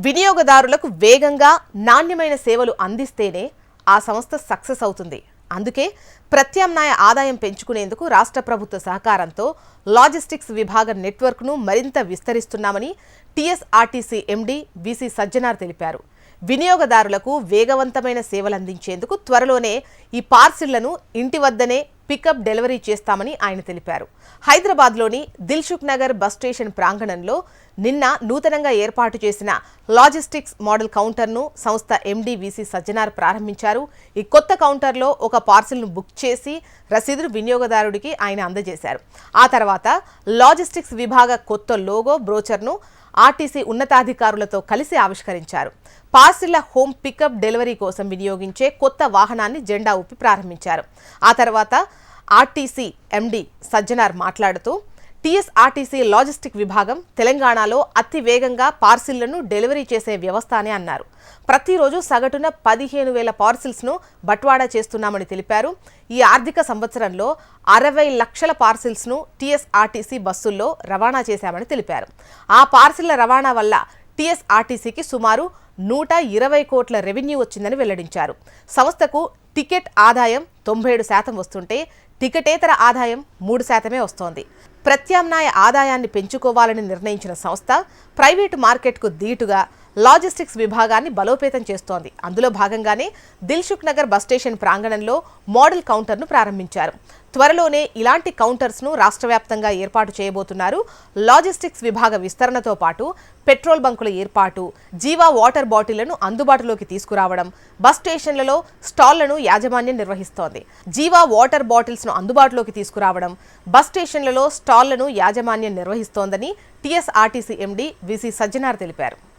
వినియోగదారులకు వేగంగా నాణ్యమైన సేవలు అందిస్తేనే ఆ సంస్థ సక్సెస్ అవుతుంది. అందుకే ప్రత్యామ్నాయ ఆదాయం పెంచుకునేందుకు రాష్ట్ర ప్రభుత్వ సహకారంతో లాజిస్టిక్స్ విభాగ నెట్వర్క్ను మరింత విస్తరిస్తున్నామని టీఎస్ఆర్టీసీ ఎండీ వీసీ సజ్జనార్ తెలిపారు. వినియోగదారులకు వేగవంతమైన సేవలందించేందుకు త్వరలోనే ఈ పార్సిళ్లను ఇంటి వద్దనే పికప్ డెలివరీ చేస్తామని ఆయన తెలిపారు. హైదరాబాద్లోని దిల్సుఖ్ నగర్ బస్ స్టేషన్ ప్రాంగణంలో నిన్న నూతనంగా ఏర్పాటు చేసిన లాజిస్టిక్స్ మోడల్ కౌంటర్ను సంస్థ ఎండీ వీసీ సజ్జనార్ ప్రారంభించారు. ఈ కొత్త కౌంటర్లో ఒక పార్సిల్ను బుక్ చేసి రసీదును వినియోగదారుడికి ఆయన అందజేశారు. ఆ తర్వాత లాజిస్టిక్స్ విభాగ కొత్త లోగో బ్రోచర్ను ఆర్టీసీ ఉన్నతాధికారులతో కలిసి ఆవిష్కరించారు. పార్సిళ్ల హోమ్ పికప్ డెలివరీ కోసం వినియోగించే కొత్త వాహనాన్ని జెండా ఊపి ప్రారంభించారు. ఆ తర్వాత ఆర్టీసీ ఎండీ సజ్జనార్ మాట్లాడుతూ టీఎస్ఆర్టీసీ లాజిస్టిక్ విభాగం తెలంగాణలో అతి వేగంగా పార్సిళ్లను డెలివరీ చేసే వ్యవస్థ అని అన్నారు. ప్రతిరోజు సగటున 15,000 పార్సిల్స్ను బట్వాడా చేస్తున్నామని తెలిపారు. ఈ ఆర్థిక సంవత్సరంలో 60 లక్షల పార్సిల్స్ను టీఎస్ఆర్టీసీ బస్సుల్లో రవాణా చేశామని తెలిపారు. ఆ పార్సిళ్ల రవాణా వల్ల టీఎస్ఆర్టీసీకి సుమారు 120 కోట్ల రెవెన్యూ వచ్చిందని వెల్లడించారు. సంస్థకు టికెట్ ఆదాయం 97% వస్తుంటే టికెటేతర ఆదాయం 3% వస్తోంది. ప్రత్యామ్నాయ ఆదాయాన్ని పెంచుకోవాలని నిర్ణయించిన సంస్థ ప్రైవేటు మార్కెట్కు దీటుగా లాజిస్టిక్స్ విభాగాన్ని బలోపేతం చేస్తోంది. అందులో భాగంగానే దిల్సుఖ్ నగర్ బస్ స్టేషన్ ప్రాంగణంలో మోడల్ కౌంటర్ను ప్రారంభించారు. త్వరలోనే ఇలాంటి కౌంటర్స్ను రాష్ట్ర వ్యాప్తంగా ఏర్పాటు చేయబోతున్నారు. లాజిస్టిక్స్ విభాగ విస్తరణతో పాటు పెట్రోల్ బంకుల ఏర్పాటు, జీవా వాటర్ బాటిళ్లను అందుబాటులోకి తీసుకురావడం, బస్ స్టేషన్లలో స్టాళ్లను యాజమాన్యం నిర్వహిస్తోంది. జీవా వాటర్ బాటిల్స్ను అందుబాటులోకి తీసుకురావడం, బస్ స్టేషన్లలో స్టాళ్లను యాజమాన్యం నిర్వహిస్తోందని టీఎస్ఆర్టీసీ ఎండీ వీసీ సజ్జనార్ తెలిపారు.